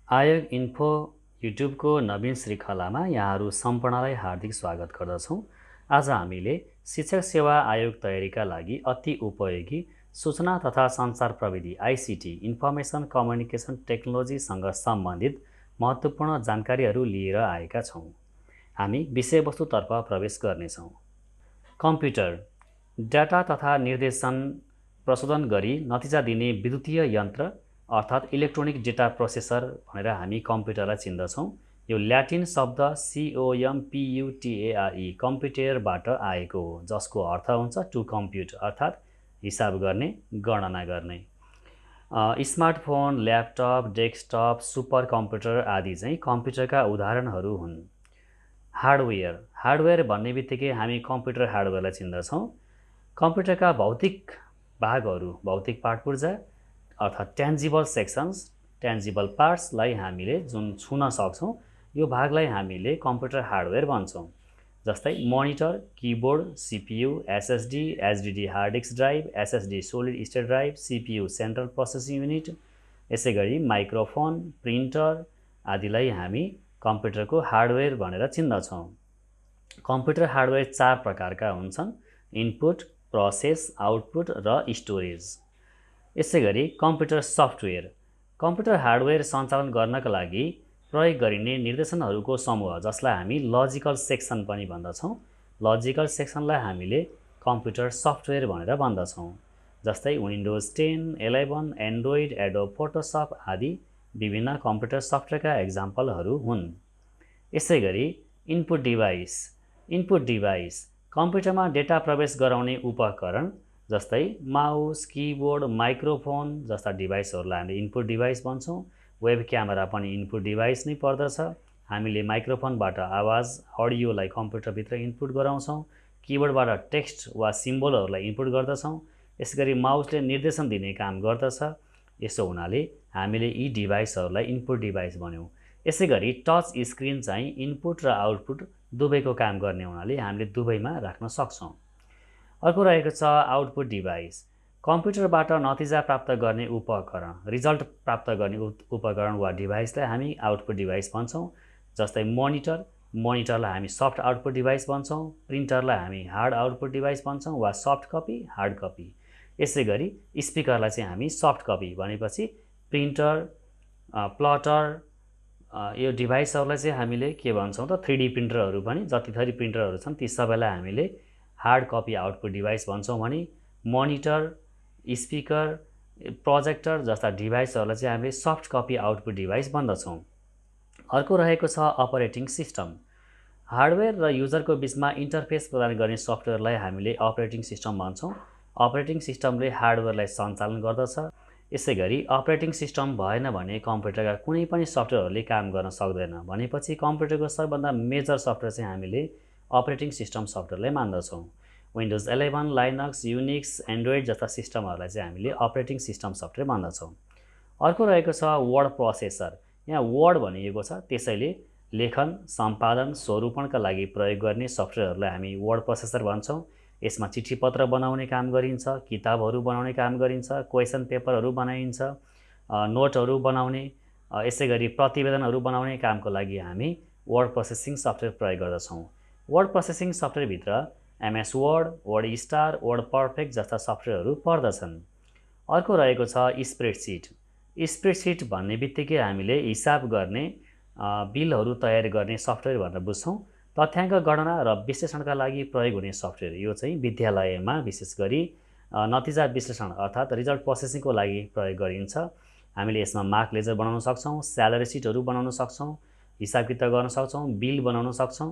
आयोग इन्फो युट्युबको नवीन श्रृङ्खलामा यहाँहरू सम्पूर्णलाई हार्दिक स्वागत गर्दछौँ। आज हामीले शिक्षक सेवा आयोग तयारीका लागि अति उपयोगी सूचना तथा सञ्चार प्रविधि आइसिटी इन्फर्मेसन कम्युनिकेसन टेक्नोलोजीसँग सम्बन्धित महत्त्वपूर्ण जानकारीहरू लिएर आएका छौँ। हामी विषयवस्तुतर्फ प्रवेश गर्नेछौँ। कम्प्युटर डाटा तथा निर्देशन प्रशोधन गरी नतिजा दिने विद्युतीय यन्त्र अर्थात् इलेक्ट्रोनिक डेटा प्रोसेसर भनेर हामी कम्प्युटरलाई चिन्दछौँ। यो ल्याटिन शब्द COMPUTERE कम्प्युटरबाट आएको हो, जसको अर्थ हुन्छ टु कम्प्युट अर्थात् हिसाब गर्ने, गणना गर्ने। Smartphone, laptop, desktop, super computer आदि चाहिँ कम्प्युटरका उदाहरणहरू हुन्। हार्डवेयर भन्ने बित्तिकै हामी कम्प्युटर हार्डवेयरलाई चिन्दछौँ। कम्प्युटरका भौतिक भागहरू, भौतिक पार्टपुर्जा अर्थात् ट्यान्जिबल सेक्सन्स, ट्यान्जिबल पार्ट्सलाई हामीले जुन छुन सक्छौँ, यो भागलाई हामीले कम्प्युटर हार्डवेयर भन्छौँ। जस्तै monitor, keyboard, CPU, SSD, HDD hard disk drive, SSD solid state drive, CPU central processing unit, यसै गरी माइक्रोफोन, प्रिन्टर आदिलाई हामी कम्प्युटरको हार्डवेयर भनेर चिन्दछौँ। कम्प्युटर हार्डवेयर 4 प्रकारका हुन्छन्: इनपुट, प्रोसेस, आउटपुट र स्टोरेज। यसै गरी कम्प्युटर सफ्टवेयर, कम्प्युटर हार्डवेयर सञ्चालन गर्नका लागि प्रयोग गरिने निर्देशनहरूको समूह, जसलाई हामी लजिकल सेक्सन पनि भन्दछौँ। लजिकल सेक्सनलाई हामीले कम्प्युटर सफ्टवेयर भनेर भन्दछौँ। जस्तै विन्डोज 10, 11, एन्ड्रोइड, एडोब फोटोसप आदि विभिन्न कम्प्युटर सफ्टवेयरका एक्जाम्पलहरू हुन्। यसै गरी इनपुट डिभाइस कम्प्युटरमा डेटा प्रवेश गराउने उपकरण, जस्तै माउस, किबोर्ड, माइक्रोफोन जस्ता डिभाइसहरूलाई हामीले इनपुट डिभाइस भन्छौँ। वेब क्यामेरा पनि इनपुट डिभाइस नै पर्दछ। हामीले माइक्रोफोनबाट आवाज, अडियोलाई कम्प्युटरभित्र इनपुट गराउँछौँ। किबोर्डबाट टेक्स्ट वा सिम्बलहरूलाई इनपुट गर्दछौँ। यसगरी माउसले निर्देशन दिने काम गर्दछ। यसो हुनाले हामीले यी डिभाइसहरूलाई इनपुट डिभाइस भन्यौँ। यसै गरी टच स्क्रिन चाहिँ इनपुट र आउटपुट दुवैको काम गर्ने हुनाले हामीले दुवैमा राख्न सक्छौँ। अर्को रहेको छ आउटपुट डिभाइस, कम्प्युटरबाट नतिजा प्राप्त गर्ने उपकरण, रिजल्ट प्राप्त गर्ने उपकरण वा डिभाइसलाई हामी आउटपुट डिभाइस भन्छौँ। जस्तै मोनिटरलाई हामी सफ्ट आउटपुट डिभाइस भन्छौँ। प्रिन्टरलाई हामी हार्ड आउटपुट डिभाइस भन्छौँ वा सफ्ट कपी, हार्ड कपी। यसै गरी स्पिकरलाई चाहिँ हामी सफ्ट कपी भनेपछि प्रिन्टर, प्लटर यो डिभाइसहरूलाई चाहिँ हामीले के भन्छौँ त 3D प्रिन्टरहरू पनि, जति थरी प्रिन्टरहरू छन् ती सबैलाई हामीले हार्ड कपी आउटपुट डिभाइस भन्छौँ भने मोनिटर, स्पिकर, प्रोजेक्टर जस्ता डिभाइसहरूलाई चाहिँ हामीले सफ्ट कपी आउटपुट डिभाइस भन्दछौँ। अर्को रहेको छ अपरेटिङ सिस्टम, हार्डवेयर र युजरको बिचमा इन्टरफेस प्रदान गर्ने सफ्टवेयरलाई हामीले अपरेटिङ सिस्टम भन्छौँ। अपरेटिङ सिस्टमले हार्डवेयरलाई सञ्चालन गर्दछ। यसै गरी अपरेटिङ सिस्टम भएन भने कम्प्युटरका कुनै पनि सफ्टवेयरहरूले काम गर्न सक्दैन। भनेपछि कम्प्युटरको सबैभन्दा मेजर सफ्टवेयर चाहिँ हामीले अपरेटिङ सिस्टम सफ्टवेयरलाई मान्दछौँ। विन्डोज 11, लाइनक्स, युनिक्स, एन्ड्रोइड जस्ता सिस्टमहरूलाई चाहिँ हामीले अपरेटिङ सिस्टम सफ्टवेयर मान्दछौँ। अर्को रहेको छ वर्ड प्रोसेसर। यहाँ वर्ड भनिएको छ, त्यसैले लेखन, सम्पादन, स्वरूपणका लागि प्रयोग गर्ने सफ्टवेयरहरूलाई हामी वर्ड प्रोसेसर भन्छौँ। यसमा चिठीपत्र बनाउने काम गरिन्छ, किताबहरू बनाउने काम गरिन्छ, क्वेसन पेपरहरू बनाइन्छ, नोटहरू बनाउने, यसै गरी प्रतिवेदनहरू बनाउने कामको लागि हामी वर्ड प्रोसेसिङ सफ्टवेयर प्रयोग गर्दछौँ। वर्ड प्रोसेसिङ सफ्टवेयरभित्र MS Word, Word Star, Word Perfect जस्ता सफ्टवेयरहरू पर्दछन्। अर्को रहेको छ स्प्रेडसिट। स्प्रेडसिट भन्ने बित्तिकै हामीले हिसाब गर्ने, बिलहरू तयार गर्ने सफ्टवेयर भनेर बुझ्छौँ। तथ्याङ्क गणना र विश्लेषणका लागि प्रयोग हुने सफ्टवेयर, यो चाहिँ विद्यालयमा विशेष गरी नतिजा विश्लेषण अर्थात् रिजल्ट प्रोसेसिङको लागि प्रयोग गरिन्छ। हामीले यसमा मार्क लेजर बनाउन सक्छौँ, स्यालेरी सिटहरू बनाउन सक्छौँ, हिसाब किताब गर्न सक्छौँ, बिल बनाउन सक्छौँ।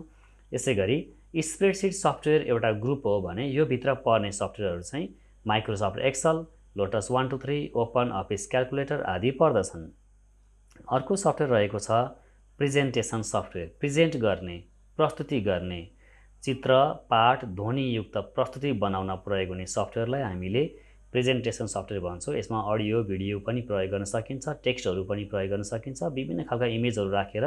यसै गरी स्प्रेडसिट सफ्टवेयर एउटा ग्रुप हो भने यो भित्र पर्ने सफ्टवेयरहरू चाहिँ Microsoft Excel, Lotus 123, open office calculator आदि पर्दछन्। अर्को सफ्टवेयर रहेको छ प्रेजेन्टेसन सफ्टवेयर। प्रेजेन्ट गर्ने, प्रस्तुति गर्ने, चित्र, पाठ, ध्वनियुक्त प्रस्तुति बनाउन प्रयोग हुने सफ्टवेयरलाई हामीले प्रेजेन्टेसन सफ्टवेयर भन्छौँ। यसमा अडियो, भिडियो पनि प्रयोग गर्न सकिन्छ, टेक्स्टहरू पनि प्रयोग गर्न सकिन्छ, विभिन्न खालका इमेजहरू राखेर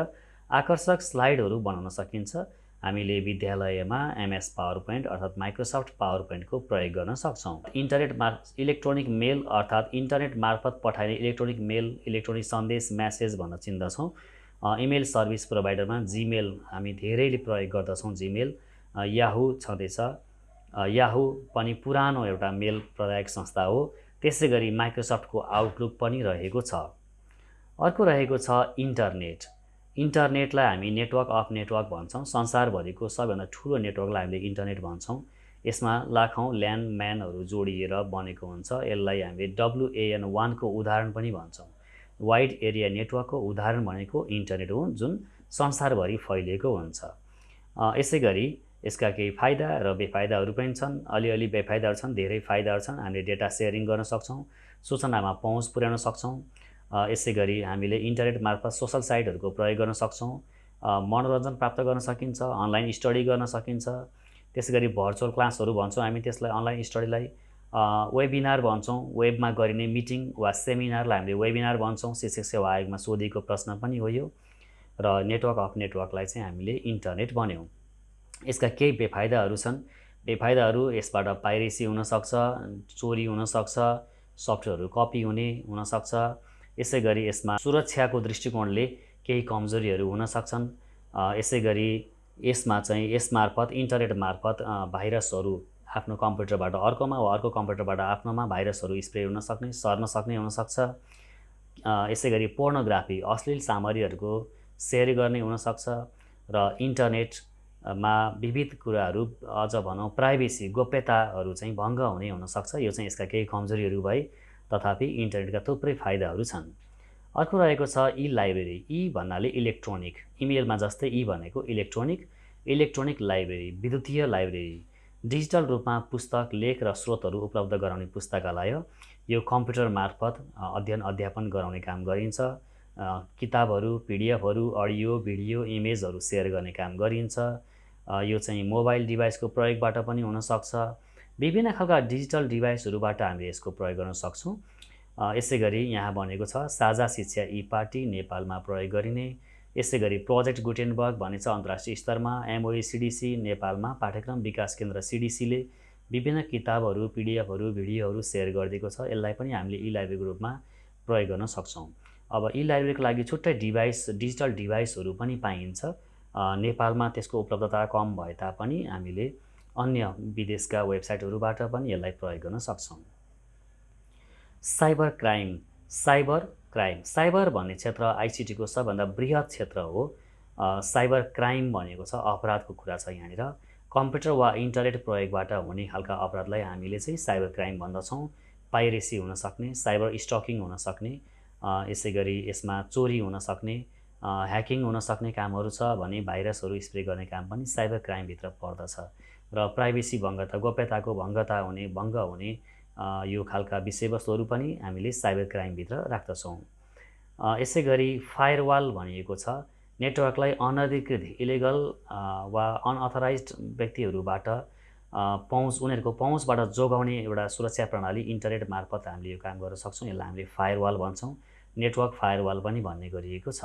आकर्षक स्लाइडहरू बनाउन सकिन्छ हामीले विद्यालयमा एमएस पावर पोइन्ट अर्थात् माइक्रोसफ्ट पावर पोइन्टको प्रयोग गर्न सक्छौँ। इलेक्ट्रोनिक मेल अर्थात् इन्टरनेट मार्फत पठाइने इलेक्ट्रोनिक मेल, इलेक्ट्रोनिक सन्देश, म्यासेज भन्न चिन्दछौँ। इमेल सर्भिस प्रोभाइडरमा जीमेल हामी धेरैले प्रयोग गर्दछौँ। जीमेल, याहू छँदैछ। याहू पनि पुरानो एउटा मेल प्रदायक संस्था हो। त्यसै गरी माइक्रोसफ्टको आउटलुक पनि रहेको छ। अर्को रहेको छ इन्टरनेट। इन्टरनेटलाई हामी नेटवर्क अफ नेटवर्क भन्छौँ। संसारभरिको सबैभन्दा ठुलो नेटवर्कलाई हामीले इन्टरनेट भन्छौँ। यसमा लाखौँ ल्यान्डम्यानहरू जोडिएर बनेको हुन्छ। यसलाई हामीले WAN1 को उदाहरण पनि भन्छौँ। वाइड एरिया नेटवर्कको उदाहरण भनेको इन्टरनेट हो, जुन संसारभरि फैलिएको हुन्छ। यसै गरी यसका केही फाइदा र बेफाइदाहरू पनि छन्। अलिअलि बेफाइदाहरू छन्, धेरै फाइदाहरू छन्। हामीले डेटा सेयरिङ गर्न सक्छौँ, सूचनामा पहुँच पुर्याउन सक्छौँ। यसै गरी हामीले इन्टरनेट मार्फत सोसल साइटहरूको प्रयोग गर्न सक्छौँ। मनोरञ्जन प्राप्त गर्न सकिन्छ, अनलाइन स्टडी गर्न सकिन्छ। त्यसै गरी भर्चुअल क्लासहरू भन्छौँ हामी त्यसलाई, अनलाइन स्टडीलाई। वेबिनार भन्छौँ, वेबमा गरिने मिटिङ वा सेमिनारलाई हामीले वेबिनार भन्छौँ। शिक्षक सेवा आयोगमा सोधिएको प्रश्न पनि हो यो। र नेटवर्क अफ नेटवर्कलाई चाहिँ हामीले इन्टरनेट भन्यौँ। यसका केही बेफाइदाहरू छन्। बेफाइदाहरू यसबाट पाइरेसी हुनसक्छ, चोरी हुनसक्छ, सफ्टवेयरहरू कपी हुनसक्छ। यसै गरी यसमा सुरक्षाको दृष्टिकोणले केही कमजोरीहरू हुन सक्छन्। यसै गरी यसमा चाहिँ यसमार्फत इन्टरनेट मार्फत भाइरसहरू आफ्नो कम्प्युटरबाट अर्कोमा वा अर्को कम्प्युटरबाट आफ्नोमा भाइरसहरू स्प्रेड हुन सक्ने, सर्न सक्ने हुनसक्छ। यसै गरी पोर्नोग्राफी, अश्लील सामग्रीहरूको सेयर गर्ने हुनसक्छ। र इन्टरनेटमा विविध कुराहरू, अझ भनौँ प्राइभेसी, गोप्यताहरू चाहिँ भङ्ग हुनसक्छ। यो चाहिँ यसका केही कमजोरीहरू भए, तथापि इन्टरनेटका थुप्रै फाइदाहरू छन्। अर्को रहेको छ ई-लाइब्रेरी। ई भन्नाले इलेक्ट्रोनिक, इमेलमा जस्तै ई भनेको इलेक्ट्रोनिक लाइब्रेरी, विद्युतीय लाइब्रेरी। डिजिटल रूपमा पुस्तक, लेख र स्रोतहरू उपलब्ध गराउने पुस्तकालय। यो कम्प्युटर मार्फत अध्ययन अध्यापन गराउने काम गरिन्छ। किताबहरू, पिडिएफहरू, अडियो, भिडियो, इमेजहरू सेयर गर्ने काम गरिन्छ। यो चाहिँ मोबाइल डिभाइसको प्रयोगबाट पनि हुनसक्छ। विभिन्न खालका डिजिटल डिभाइसहरूबाट हामीले यसको प्रयोग गर्न सक्छौँ। यसै गरी यहाँ भनेको छ साझा शिक्षा ई-पार्टी, नेपालमा प्रयोग गरिने। यसै गरी प्रोजेक्ट गुटेनबर्ग भनिन्छ अन्तर्राष्ट्रिय स्तरमा। MOE-CDC, नेपालमा पाठ्यक्रम विकास केन्द्र CDC-ले विभिन्न किताबहरू, पिडिएफहरू, भिडियोहरू सेयर गरिदिएको छ। यसलाई पनि हामीले ई-लाइब्रेरीको रूपमा प्रयोग गर्न सक्छौँ। अब ई-लाइब्रेरीको लागि छुट्टै डिजिटल डिभाइसहरू पनि पाइन्छ। नेपालमा त्यसको उपलब्धता कम भए तापनि हामीले अन्य विदेशका वेबसाइटहरूबाट पनि यसलाई प्रयोग गर्न सक्छौँ। Cyber crime. साइबर भन्ने क्षेत्र आइसिटीको सबभन्दा बृहत क्षेत्र हो। साइबर क्राइम भनेको छ अपराधको कुरा छ। यहाँनिर कम्प्युटर वा इन्टरनेट प्रयोगबाट हुने खालका अपराधलाई हामीले चाहिँ साइबर क्राइम भन्दछौँ। पाइरेसी हुन सक्ने, साइबर स्टकिङ हुन सक्ने, यसै गरी यसमा चोरी हुन सक्ने, ह्याकिङ हुन सक्ने कामहरू छ भने भाइरसहरू स्प्रे गर्ने काम पनि साइबर क्राइमभित्र पर्दछ। र प्राइभेसी भङ्गता, गोप्यताको भङ्ग हुने यो खालका विषयवस्तुहरू पनि हामीले साइबर क्राइमभित्र राख्दछौँ। यसै गरी फायरवाल भनिएको छ नेटवर्कलाई अनधिकृत, इलिगल वा अनअथराइज्ड व्यक्तिहरूबाट उनीहरूको पहुँचबाट जोगाउने एउटा सुरक्षा प्रणाली। इन्टरनेट मार्फत हामीले यो काम गर्न सक्छौँ। यसलाई हामीले फायरवाल भन्छौँ। नेटवर्क फायरवाल पनि भन्ने गरिएको छ।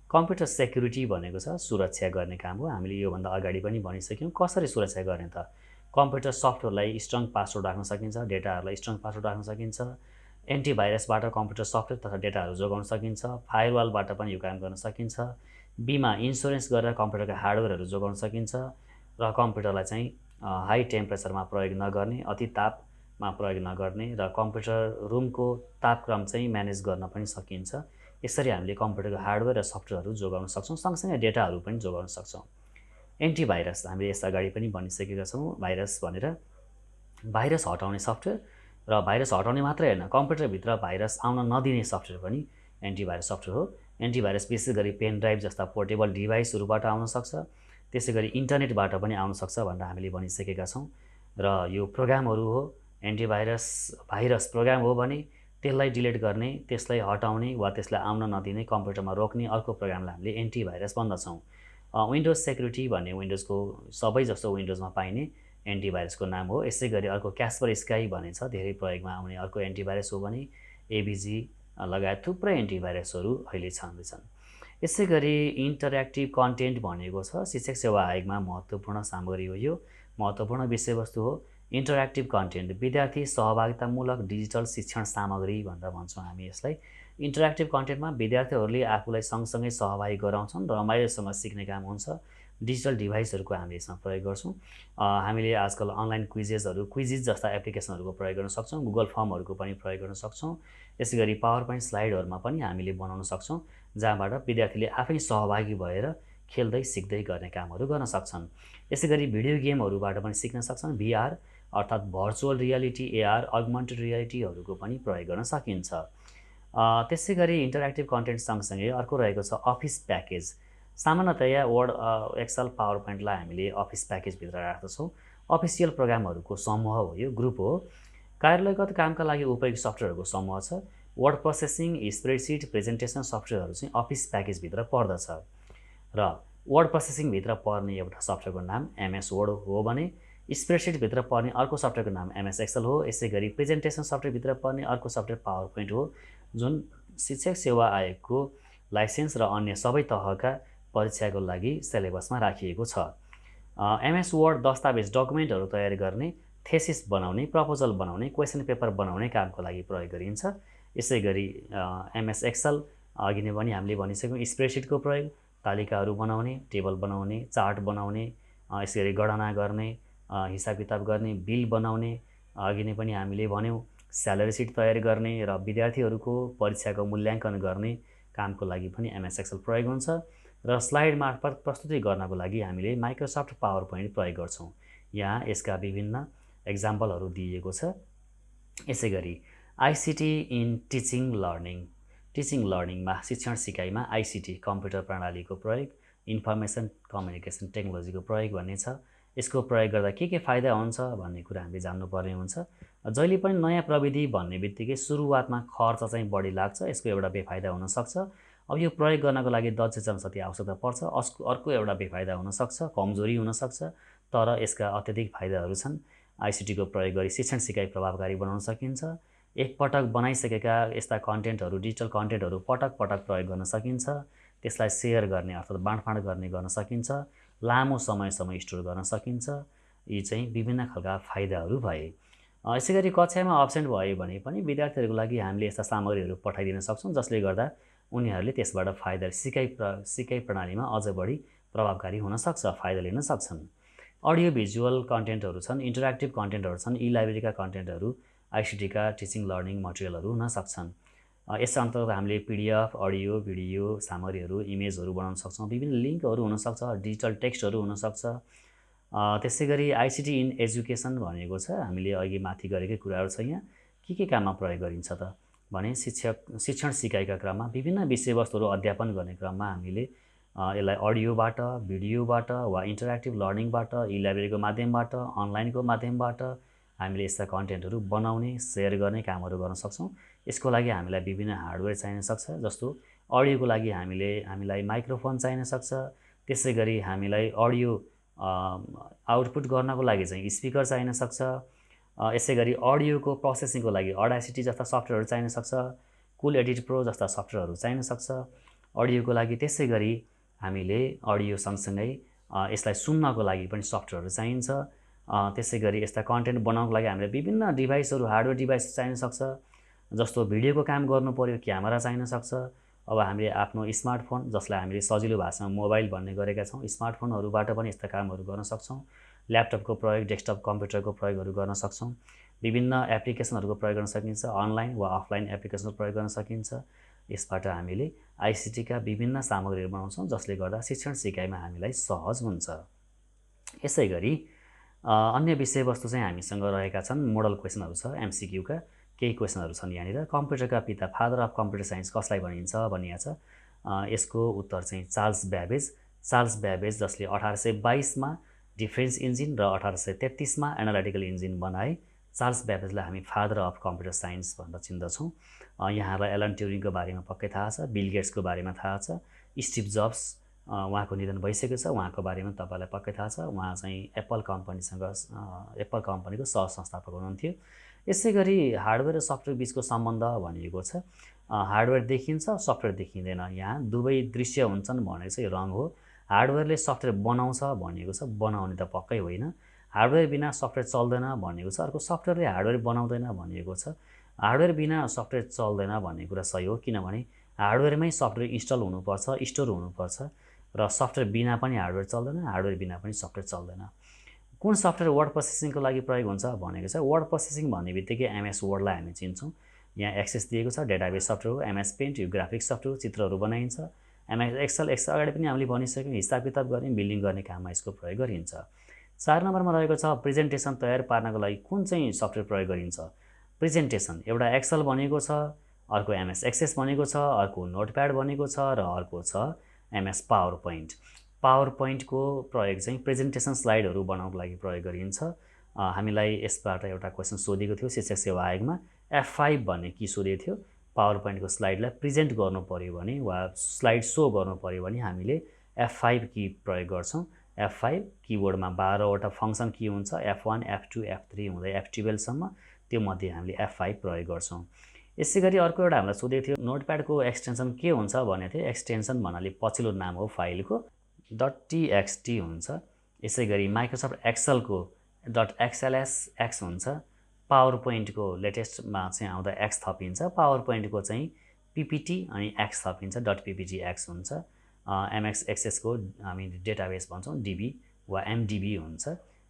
कम्प्युटर सेक्युरिटी भनेको छ सुरक्षा गर्ने काम हो। हामीले योभन्दा अगाडि पनि भनिसक्यौँ। कसरी सुरक्षा गर्ने त? कम्प्युटर सफ्टवेयरलाई स्ट्रङ पासवर्ड राख्न सकिन्छ, डेटाहरूलाई स्ट्रङ पासवर्ड राख्न सकिन्छ। एन्टिभाइरसबाट कम्प्युटर सफ्टवेयर तथा डेटाहरू जोगाउन सकिन्छ। फायरवालबाट पनि यो काम गर्न सकिन्छ। बिमा, इन्सुरेन्स गरेर कम्प्युटरका हार्डवेयरहरू जोगाउन सकिन्छ। र कम्प्युटरलाई चाहिँ हाई टेम्परेचरमा प्रयोग नगर्ने, अति तापमा प्रयोग नगर्ने, र कम्प्युटर रुमको तापक्रम चाहिँ म्यानेज गर्न पनि सकिन्छ। यसरी हामीले कम्प्युटरको हार्डवेयर र सफ्टवेयरहरू जोगाउन सक्छौँ। सँगसँगै डेटाहरू पनि जोगाउन सक्छौँ। एन्टिभाइरस हामीले यस अगाडि पनि भनिसकेका छौँ। भाइरस भनेर भाइरस हटाउने सफ्टवेयर, र भाइरस हटाउने मात्रै होइन, कम्प्युटरभित्र भाइरस आउन नदिने सफ्टवेयर पनि एन्टिभाइरस सफ्टवेयर हो। एन्टिभाइरस विशेष गरी पेन ड्राइभ जस्ता पोर्टेबल डिभाइसहरूबाट आउन सक्छ। त्यसै गरी इन्टरनेटबाट पनि आउन सक्छ भनेर हामीले भनिसकेका छौँ। र यो प्रोग्रामहरू हो। भाइरस प्रोग्राम हो भने त्यसलाई डिलिट गर्ने, त्यसलाई हटाउने वा त्यसलाई आउन नदिने, कम्प्युटरमा रोक्ने अर्को प्रोग्रामलाई हामीले एन्टिभाइरस भन्दछौँ। विन्डोज सेक्युरिटी भन्ने विन्डोजको सबै जस्तो विन्डोजमा पाइने एन्टिभाइरसको नाम हो। यसै गरी अर्को क्यास्पर स्काई भन्ने छ, धेरै प्रयोगमा आउने अर्को एन्टिभाइरस हो भने एबिजी लगायत थुप्रै एन्टिभाइरसहरू अहिले छँदैछन्। यसै गरी इन्टरेक्टिभ कन्टेन्ट भनेको छ शिक्षक सेवा आयोगमा महत्त्वपूर्ण सामग्री हो। यो महत्त्वपूर्ण विषयवस्तु हो। इन्टरेक्टिभ कन्टेन्ट विद्यार्थी सहभागितामूलक डिजिटल शिक्षण सामग्री भनेर भन्छौँ हामी यसलाई। इन्टरेक्टिभ कन्टेन्टमा विद्यार्थीहरूले आफूलाई सँगसँगै सहभागी गराउँछन्, रमाइलोसँग सिक्ने काम हुन्छ। डिजिटल डिभाइसहरूको हामीले यसमा प्रयोग गर्छौँ। हामीले आजकल अनलाइन क्विजिज जस्ता एप्लिकेसनहरूको प्रयोग गर्न सक्छौँ। गुगल फर्महरूको पनि प्रयोग गर्न सक्छौँ। यसै गरी पावर पोइन्ट स्लाइडहरूमा पनि हामीले बनाउन सक्छौँ, जहाँबाट विद्यार्थीले आफै सहभागी भएर खेल्दै सिक्दै गर्ने कामहरू गर्न सक्छन्। यसै गरी भिडियो गेमहरूबाट पनि सिक्न सक्छन्। VR अर्थात् भर्चुअल रियालिटी, AR, अगमेन्टेड रियालिटीहरूको पनि प्रयोग गर्न सकिन्छ। त्यसै गरी इन्टरेक्टिभ कन्टेन्ट सँगसँगै अर्को रहेको छ अफिस प्याकेज। सामान्यतया वर्ड, एक्सेल, पावर पोइन्टलाई हामीले अफिस प्याकेजभित्र राख्दछौँ। अफिसियल प्रोग्रामहरूको समूह हो, यो ग्रुप हो। कार्यालयगत कामका लागि उपयोगी सफ्टवेयरहरूको समूह छ। वर्ड प्रोसेसिङ, स्प्रेडसिट, प्रेजेन्टेसन सफ्टवेयरहरू चाहिँ अफिस प्याकेजभित्र पर्दछ। र वर्ड प्रोसेसिङभित्र पर्ने एउटा सफ्टवेयरको नाम MS वर्ड हो भने स्प्रेडसिटभित्र पर्ने अर्को सफ्टवेयरको नाम MS एक्सेल हो। यसै गरी प्रेजेन्टेसन सफ्टवेयरभित्र पर्ने अर्को सफ्टवेयर पावर पोइन्ट हो, जुन शिक्षक सेवा आयोगको लाइसेन्स र अन्य सबै तहका परीक्षाको लागि सिलेबसमा राखिएको छ। MS वर्ड दस्तावेज डकुमेन्टहरू तयार गर्ने, थेसिस बनाउने, प्रपोजल बनाउने, क्वेसन पेपर बनाउने कामको लागि प्रयोग गरिन्छ। यसै गरी MS एक्सेल अघि नै पनि हामीले भनिसक्यौँ, स्प्रेडसिटको प्रयोग, तालिकाहरू बनाउने, टेबल बनाउने, चार्ट बनाउने, यसै गरी गणना गर्ने, हिसाब किताब गर्ने, बिल बनाउने, अघि नै पनि हामीले भन्यौँ स्यालेरी सिट तयार गर्ने र विद्यार्थीहरूको परीक्षाको मूल्याङ्कन गर्ने कामको लागि पनि MS एक्सेल प्रयोग हुन्छ। र स्लाइड मार्फत प्रस्तुति गर्नको लागि हामीले माइक्रोसफ्ट पावर पोइन्ट प्रयोग गर्छौँ। यहाँ यसका विभिन्न एक्जाम्पलहरू दिइएको छ। यसै गरी ICT इन टिचिङ लर्निङमा शिक्षण सिकाइमा ICT कम्प्युटर प्रणालीको प्रयोग, इन्फर्मेसन कम्युनिकेसन टेक्नोलोजीको प्रयोग भन्ने छ। यसको प्रयोग गर्दा के फाइदा हुन्छ भन्ने कुरा हामीले जान्नुपर्ने हुन्छ। जहिले पनि नयाँ प्रविधि भन्ने बित्तिकै सुरुवातमा खर्च चाहिँ बढी लाग्छ, यसको एउटा बेफाइदा हुनसक्छ। अब यो प्रयोग गर्नको लागि दक्ष जनशक्ति आवश्यकता पर्छ। अर्को एउटा बेफाइदा हुनसक्छ, कमजोरी हुनसक्छ, तर यसका अत्यधिक फाइदाहरू छन्। ICTको प्रयोग गरी शिक्षण सिकाइ प्रभावकारी बनाउन सकिन्छ। एकपटक बनाइसकेका यस्ता कन्टेन्टहरू, डिजिटल कन्टेन्टहरू पटक पटक प्रयोग गर्न सकिन्छ। त्यसलाई सेयर गर्ने अर्थात् बाँडफाँड गर्न सकिन्छ। लामो समयसम्म स्टोर गर्न सकिन्छ। यी चाहिँ विभिन्न खालका फाइदाहरू भए। यसै गरी कक्षामा अब्सेन्ट भयो भने पनि विद्यार्थीहरूको लागि हामीले यस्ता सामग्रीहरू पठाइदिन सक्छौँ, जसले गर्दा उनीहरूले त्यसबाट फाइदा सिकाइ प्रणालीमा अझ बढी प्रभावकारी हुन सक्छ, फाइदा लिन सक्छन्। अडियो भिजुअल कन्टेन्टहरू छन्, इन्टरेक्टिभ कन्टेन्टहरू छन्। ई-लाइब्रेरीका कन्टेन्टहरू ICTका टिचिङ लर्निङ मटेरियलहरू हुन सक्छन्। यस अन्तर्गत हामीले PDF, अडियो, भिडियो सामग्रीहरू, इमेजहरू बनाउन सक्छौँ। विभिन्न लिङ्कहरू हुनसक्छ, डिजिटल टेक्स्टहरू हुनसक्छ। त्यसै गरी ICT इन एजुकेसन भनेको छ, हामीले अघि माथि गरेकै कुराहरू छ। यहाँ के काममा प्रयोग गरिन्छ त भने शिक्षण सिकाइका क्रममा विभिन्न विषयवस्तुहरू अध्यापन गर्ने क्रममा हामीले यसलाई अडियोबाट, भिडियोबाट वा इन्टरेक्टिभ लर्निङबाट, ई-लाइब्रेरीको माध्यमबाट, अनलाइनको माध्यमबाट हामीले यस्ता कन्टेन्टहरू बनाउने, सेयर गर्ने कामहरू गर्न सक्छौँ। यसको लागि हामीलाई विभिन्न हार्डवेयर चाहिन सक्छ। जस्तो अडियोको लागि हामीलाई माइक्रोफोन चाहिन सक्छ। त्यसै गरी हामीलाई अडियो आउटपुट गर्नको लागि चाहिँ स्पिकर चाहिन सक्छ। यसै गरी अडियोको प्रोसेसिङको लागि अडासिटी जस्ता सफ्टवेयरहरू चाहिन सक्छ। कुल एडिट प्रो जस्ता सफ्टवेयरहरू चाहिन सक्छ अडियोको लागि। त्यसै गरी हामीले अडियो सँगसँगै यसलाई सुन्नको लागि पनि सफ्टवेयरहरू चाहिन्छ। त्यसै गरी यस्ता कन्टेन्ट बनाउनको लागि हामीलाई विभिन्न डिभाइसहरू, हार्डवेयर डिभाइस चाहिन सक्छ। जस्तो भिडियोको काम गर्नु पर्यो, क्यामेरा चाहिन सक्छ। अब हामीले आफ्नो स्मार्टफोन, जसलाई हामीले सजिलो भाषामा मोबाइल भन्ने गरेका छौँ, स्मार्टफोनहरूबाट पनि यस्ता कामहरू गर्न सक्छौँ। ल्यापटपको प्रयोग, डेस्कटप कम्प्युटरको प्रयोगहरू गर्न सक्छौँ। विभिन्न एप्लिकेसनहरूको प्रयोग गर्न सकिन्छ। अनलाइन वा अफलाइन एप्लिकेसनको प्रयोग गर्न सकिन्छ। यसबाट हामीले ICTका विभिन्न सामग्रीहरू बनाउँछौँ, जसले गर्दा शिक्षण सिकाइमा हामीलाई सहज हुन्छ। यसै गरी अन्य विषयवस्तु चाहिँ हामीसँग रहेका छन्। मोडल क्वेसनहरू छ, MCQका केही क्वेसनहरू छन् यहाँनिर। कम्प्युटरका पिता, फादर अफ कम्प्युटर साइन्स कसलाई भनिन्छ भनिएको छ। यसको उत्तर चाहिँ चार्ल्स ब्याबेज, जसले 1822मा डिफरेन्स इन्जिन र 1833मा एनालिटिकल इन्जिन बनाए। चार्ल्स ब्याबेजलाई हामी फादर अफ कम्प्युटर साइन्स भनेर चिन्दछौँ। यहाँलाई एलन ट्युरिङको बारेमा पक्कै थाहा छ, बिल गेट्सको बारेमा थाहा छ, स्टिभ जब्स उहाँको निधन भइसकेको छ, उहाँको बारेमा तपाईँलाई पक्कै थाहा छ। उहाँ चाहिँ एप्पल कम्पनीको सह संस्थापक हुनुहुन्थ्यो। यसै गरी हार्डवेयर र सफ्टवेयर बिचको सम्बन्ध भनिएको छ। हार्डवेयर देखिन्छ, सफ्टवेयर देखिँदैन। यहाँ दुवै दृश्य हुन्छन् भनेको चाहिँ रङ हो। हार्डवेयरले सफ्टवेयर बनाउँछ भनेको छ, बनाउने त पक्कै होइन। हार्डवेयर बिना सफ्टवेयर चल्दैन भनेको छ, अर्को सफ्टवेयरले हार्डवेयर बनाउँदैन भनेको छ। हार्डवेयर बिना सफ्टवेयर चल्दैन भन्ने कुरा सही हो, किनभने हार्डवेयरमै सफ्टवेयर इन्स्टल हुनुपर्छ, स्टोर हुनुपर्छ र सफ्टवेयर बिना पनि हार्डवेयर चल्दैन, हार्डवेयर बिना पनि सफ्टवेयर चल्दैन। कुन सफ्टवेयर वर्ड प्रोसेसिङको लागि प्रयोग हुन्छ भनेको छ, वर्ड प्रोसेसिङ भन्ने बित्तिकै एमएस वर्डलाई हामी चिन्छौँ। यहाँ एक्सेस दिएको छ, डेटाबेस सफ्टवेयर हो। एमएस पेन्ट यो ग्राफिक्स सफ्टवेयर, चित्रहरू बनाइन्छ। एमएस एक्सेल अगाडि पनि हामीले भनिसक्यौँ, हिसाब किताब गर्ने, बिलिङ गर्ने काममा यसको प्रयोग गरिन्छ। 4 नम्बरमा रहेको छ प्रेजेन्टेसन तयार पार्नको लागि कुन चाहिँ सफ्टवेयर प्रयोग गरिन्छ। प्रेजेन्टेसन एउटा एक्सेल भनेको छ, अर्को एमएस एक्सेस भनेको छ, अर्को नोटप्याड भनेको छ र अर्को छ एमएस पावर पोइन्ट। पावर पोइन्टको प्रयोग चाहिँ प्रेजेन्टेसन स्लाइडहरू बनाउनको लागि प्रयोग गरिन्छ। हामीलाई यसबाट एउटा क्वेसन सोधेको थियो शिक्षक सेवा आयोगमा, F5 भन्ने की सोधेको थियो। पावर पोइन्टको स्लाइडलाई प्रेजेन्ट गर्नु पर्यो भने वा स्लाइड सो गर्नु पर्यो भने हामीले F5 की प्रयोग गर्छौँ। F5 किबोर्डमा 12वटा फङ्सन की हुन्छ, F1 F2 F3 हुँदै F12 सम्म, त्यो मध्ये हामीले F5 प्रयोग गर्छौँ। यसै गरी अर्को एउटा हामीलाई सोधेको थियो नोटप्याडको एक्सटेन्सन के हुन्छ भनेको थियो। एक्सटेन्सन भन्नाले पछिल्लो नाम हो फाइलको, .txt हुन्छ। यसै गरी माइक्रोसफ्ट एक्सेलको .xlsx हुन्छ। पावर पोइन्टको लेटेस्टमा चाहिँ आउँदा एक्स थपिन्छ, पावर पोइन्टको चाहिँ पिपिटी अनि एक्स थपिन्छ, .pptx हुन्छ। एमएस एक्सेसको हामी डेटाबेस भन्छौँ, डिबी वा एमडिबी हुन्छ।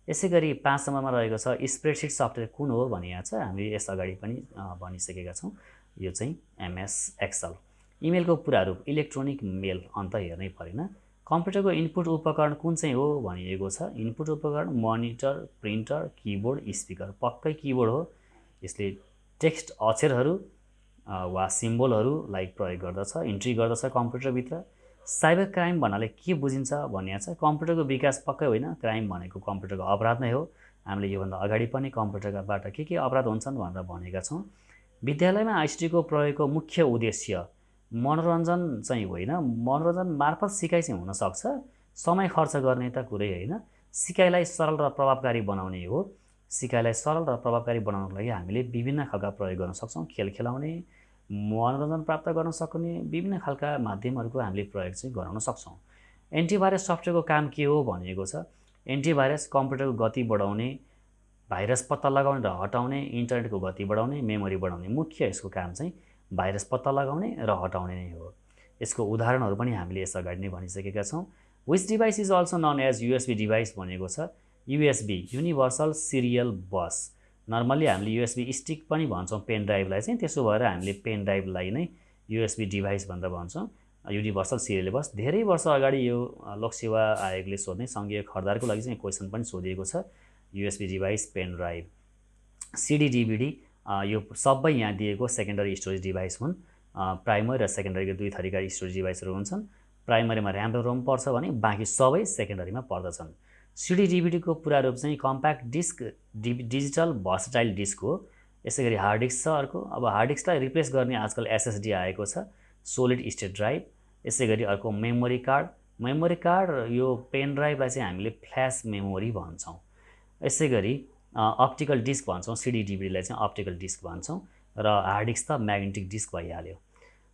यसै गरी 5 नम्बरमा रहेको छ स्प्रेडसिट सफ्टवेयर कुन हो भनिएको छ, हामीले यस अगाडि पनि भनिसकेका छौँ, यो चाहिँ एमएस एक्सेल। इमेलको पुरा रूप इलेक्ट्रोनिक मेल अन्त हेर्नै परेन। कम्प्युटरको इनपुट उपकरण कुन चाहिँ हो भनिएको छ। इनपुट उपकरण मोनिटर, प्रिन्टर, किबोर्ड, स्पिकर। पक्कै किबोर्ड हो, यसले टेक्स्ट अक्षरहरू वा सिम्बोलहरूलाई प्रयोग गर्दछ, इन्ट्री गर्दछ कम्प्युटरभित्र। साइबर क्राइम भन्नाले के बुझिन्छ भनिएको छ। कम्प्युटरको विकास पक्कै होइन, क्राइम भनेको कम्प्युटरको अपराध नै हो। हामीले योभन्दा अगाडि पनि कम्प्युटरबाट के अपराध हुन्छन् भनेर भनेका छौँ। विद्यालयमा आइसिटीको प्रयोगको मुख्य उद्देश्य मनोरञ्जन चाहिँ होइन, मनोरञ्जन मार्फत सिकाइ चाहिँ हुनसक्छ, समय खर्च गर्ने त कुरै होइन। सिकाइलाई सरल र प्रभावकारी बनाउने हो। सिकाइलाई सरल र प्रभावकारी बनाउनको लागि हामीले विभिन्न खालका प्रयोग गर्न सक्छौँ। खेल खेलाउने, मनोरञ्जन प्राप्त गर्न सक्ने विभिन्न खालका माध्यमहरूको हामीले प्रयोग चाहिँ गराउन सक्छौँ। एन्टिभाइरस सफ्टवेयरको काम के हो भनिएको छ। एन्टिभाइरस कम्प्युटरको गति बढाउने, भाइरस पत्ता लगाउने र हटाउने, इन्टरनेटको गति बढाउने, मेमोरी बढाउने। मुख्य यसको काम चाहिँ भाइरस पत्ता लगाउने र हटाउने नै हो। यसको उदाहरणहरू पनि हामीले यस अगाडि नै भनिसकेका छौँ। Which device is also known as USB device भनेको छ। USB universal serial bus. Normally हामीले युएसबी स्टिक पनि भन्छौँ पेन ड्राइभलाई चाहिँ, त्यसो भएर हामीले पेन ड्राइभलाई नै युएसबी डिभाइस भनेर भन्छौँ, युनिभर्सल सिरियल बस। धेरै वर्ष अगाडि यो लोकसेवा आयोगले सोध्ने सङ्घीय खर्दारको लागि चाहिँ क्वेसन पनि सोधिएको छ। USB device, pen drive, CD, DVD, यो सबै यहाँ दिएको सेकेन्डरी स्टोरेज डिभाइस हुन्। प्राइमरी र सेकेन्डरीको दुई थरीका स्टोरेज डिभाइसहरू हुन्छन्। प्राइमरीमा ऱ्याम र रोम पर्छ भने बाँकी सबै सेकेन्डरीमा पर्दछन्। सिडी डिभिडीको पुरा रूप चाहिँ compact disc digital versatile disc हो। यसै गरी हार्ड डिस्क छ अर्को। अब हार्ड डिस्कलाई रिप्लेस गर्ने आजकल एसएसडी आएको छ, सोलिड स्टेट ड्राइभ। यसै गरी अर्को मेमोरी कार्ड। मेमोरी कार्ड यो पेन ड्राइभलाई चाहिँ हामीले फ्ल्यास मेमोरी भन्छौँ। यसै गरी अप्टिकल डिस्क भन्छौँ, सिडी डिभिडीलाई चाहिँ अप्टिकल डिस्क भन्छौँ र हार्ड डिस्क त म्याग्नेटिक डिस्क भइहाल्यो।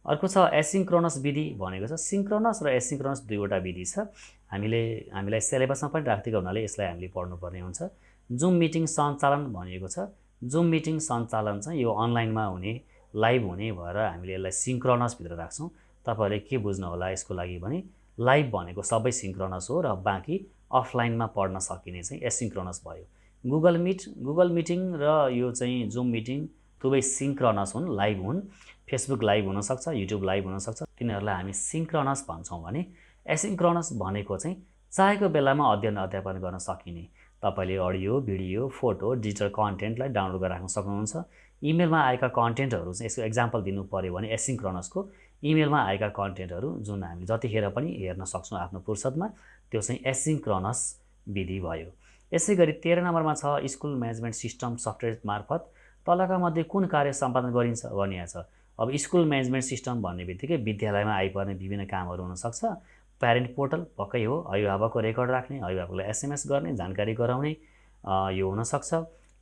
अर्को छ एसिन्क्रोनस विधि भनेको छ। सिन्क्रोनस र एसिन्क्रोनस दुईवटा विधि छ। हामीलाई सिलेबसमा पनि राखिदिएको हुनाले यसलाई हामीले पढ्नुपर्ने हुन्छ। जुम मिटिङ सञ्चालन भनेको छ। जुम मिटिङ सञ्चालन चाहिँ यो अनलाइनमा हुने, लाइभ हुने भएर हामीले यसलाई सिन्क्रोनसभित्र राख्छौँ। तपाईँहरूले के बुझ्नु होला यसको लागि भने लाइभ भनेको सबै सिन्क्रोनस हो र बाँकी अफलाइनमा पढ्न सकिने चाहिँ एसिन्क्रोनस भयो। गुगल मिटिङ र यो चाहिँ जुम मिटिङ दुवै सिन्क्रोनस हुन्, लाइभ हुन्। फेसबुक लाइभ हुनसक्छ, युट्युब लाइभ हुनसक्छ, तिनीहरूलाई हामी सिन्क्रोनस भन्छौँ भने एसिन्क्रोनस भनेको चाहिँ चाहेको बेलामा अध्ययन अध्यापन गर्न सकिने। तपाईँले अडियो, भिडियो, फोटो, डिजिटल कन्टेन्टलाई डाउनलोड गरेर राख्न सक्नुहुन्छ। इमेलमा आएका कन्टेन्टहरू चाहिँ यसको एक्जाम्पल दिनु पऱ्यो भने एसिन्क्रोनसको इमेलमा आएका कन्टेन्टहरू जुन हामीले जतिखेर पनि हेर्न सक्छौँ आफ्नो फुर्सदमा, त्यो चाहिँ एसिन्क्रोनस विधि भयो। यसै गरी 13 नम्बरमा छ स्कुल म्यानेजमेन्ट सिस्टम सफ्टवेयर मार्फत तलका मध्ये कुन कार्य सम्पादन गरिन्छ भनिएको छ। अब स्कुल म्यानेजमेन्ट सिस्टम भन्ने बित्तिकै विद्यालयमा आइपर्ने विभिन्न कामहरू हुनसक्छ। प्यारेन्ट पोर्टल पक्कै हो, अभिभावकको रेकर्ड राख्ने, अभिभावकलाई एसएमएस गर्ने, जानकारी गराउने, यो हुनसक्छ।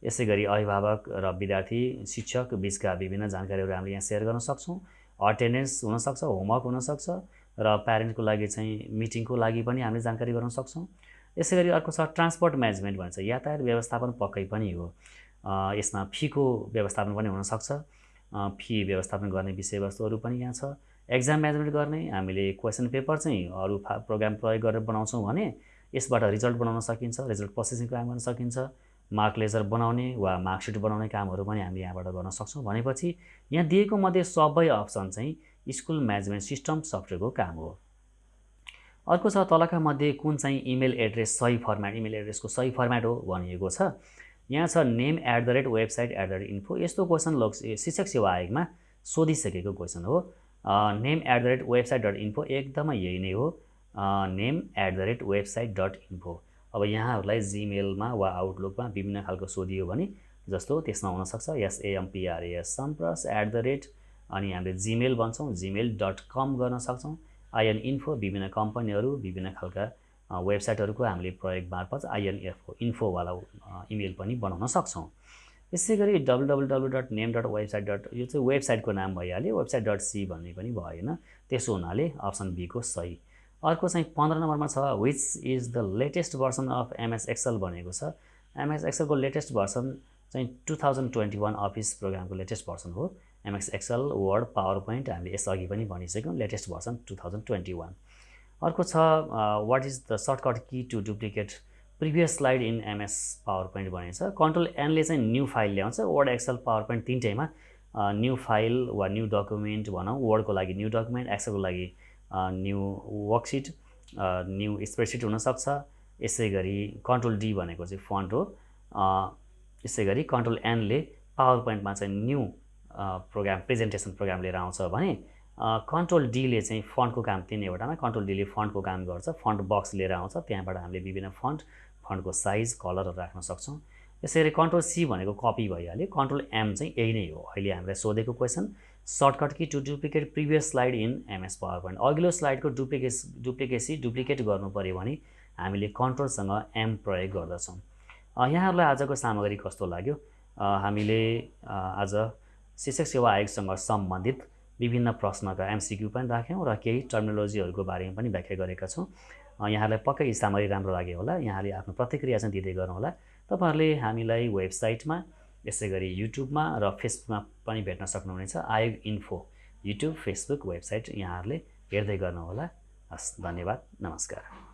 यसै गरी अभिभावक र विद्यार्थी शिक्षक बिचका विभिन्न जानकारीहरू हामीले यहाँ सेयर गर्न सक्छौँ। अटेन्डेन्स हुनसक्छ, होमवर्क हुनसक्छ र प्यारेन्टको लागि चाहिँ मिटिङको लागि पनि हामीले जानकारी गराउन सक्छौँ। यसै गरी अर्को छ ट्रान्सपोर्ट म्यानेजमेन्ट भन्छ, यातायात व्यवस्थापन पक्कै पनि हो। यसमा फीको व्यवस्थापन पनि हुनसक्छ, फी व्यवस्थापन गर्ने विषयवस्तुहरू पनि यहाँ छ। एक्जाम म्यानेजमेन्ट गर्ने, हामीले क्वेसन पेपर चाहिँ अरू प्रोग्राम प्रयोग गरेर बनाउँछौँ भने यसबाट रिजल्ट बनाउन सकिन्छ, रिजल्ट प्रोसेसिङ काम गर्न सकिन्छ। मार्क लेजर बनाउने वा मार्कसिट बनाउने कामहरू पनि हामीले यहाँबाट गर्न सक्छौँ। भनेपछि यहाँ दिएको मध्ये सबै अप्सन चाहिँ स्कुल म्यानेजमेन्ट सिस्टम सफ्टवेयरको काम हो। अर्को छ तलका मध्ये कुन चाहिँ इमेल एड्रेस सही फर्मेट, इमेल एड्रेसको सही फर्मेट हो भनिएको छ। यहाँ छ name@website@info। यस्तो क्वेसन शिक्षक सेवा आयोगमा सोधिसकेको क्वेसन हो। name@website.info एकदमै यही नै हो, name@website.info। अब यहाँहरूलाई जीमेलमा वा आउटलुकमा विभिन्न खालको सोधियो भने जस्तो त्यसमा हुनसक्छ sampras@ अनि हामीले जीमेल भन्छौँ, gmail.com गर्न सक्छौँ। info विभिन्न कम्पनीहरू, विभिन्न खालका वेबसाइटहरूको हामीले प्रयोग मार्फत info वाला इमेल पनि बनाउन सक्छौँ। यसै गरी www.name.website. यो चाहिँ वेबसाइटको नाम भइहाल्यो, website.c भन्ने पनि भएन, त्यसो हुनाले अप्सन बी को सही। अर्को चाहिँ 15 नम्बरमा छ which is the latest version of MS Excel भनेको छ। एमएस एक्सेलको लेटेस्ट भर्सन चाहिँ 2021 अफिस प्रोग्रामको लेटेस्ट भर्सन हो। MS Excel, Word, PowerPoint हामीले यसअघि पनि भनिसक्यौँ, लेटेस्ट भर्सन 2021। अर्को छ what is the shortcut key to duplicate previous slide in MS PowerPoint भनेको छ। कन्ट्रोल एनले चाहिँ न्यू फाइल ल्याउँछ, वर्ड, एक्सेल, पावर पोइन्ट तिनटैमा न्यू फाइल वा न्यू डकुमेन्ट भनौँ, वर्डको लागि न्यू डकुमेन्ट, एक्सेलको लागि न्यू वर्कसिट, न्यू स्प्रेडसिट हुनसक्छ। यसै गरी कन्ट्रोल डी भनेको चाहिँ फन्ट हो। यसै गरी कन्ट्रोल एनले पावर पोइन्टमा चाहिँ न्यू प्रोग्राम, प्रेजेन्टेसन प्रोग्राम लिएर आउँछ भने कन्ट्रोल डीले चाहिँ फन्टको काम, तिनवटामा कन्ट्रोल डीले फन्टको काम गर्छ। फन्ट बक्स लिएर आउँछ, त्यहाँबाट हामीले विभिन्न फन्टको साइज, कलरहरू राख्न सक्छौँ। यसै गरी कन्ट्रोल सी भनेको कपी भइहाल्यो। कन्ट्रोल एम चाहिँ यही नै हो, अहिले हामीलाई सोधेको question shortcut key to duplicate previous slide in MS PowerPoint. अघिल्लो स्लाइडको डुप्लिकेट गर्नु पऱ्यो भने हामीले कन्ट्रोलसँग एम प्रयोग गर्दछौँ। यहाँहरूलाई आजको सामग्री कस्तो लाग्यो? हामीले आज शिक्षक सेवा आयोगसँग सम्बन्धित विभिन्न प्रश्नका एमसिक्यू पनि राख्यौँ र केही टर्मिनोलोजीहरूको बारेमा पनि व्याख्या गरेका छौँ। यहाँलाई पक्कै सामग्री राम्रो लाग्यो होला। यहाँले आफ्नो प्रतिक्रिया चाहिँ दिँदै गर्नुहोला। तपाईँहरूले हामीलाई वेबसाइटमा, यसै गरी युट्युबमा र फेसबुकमा पनि भेट्न सक्नुहुनेछ। आयोग इन्फो युट्युब, फेसबुक, वेबसाइट यहाँहरूले हेर्दै गर्नुहोला। हस्, धन्यवाद, नमस्कार।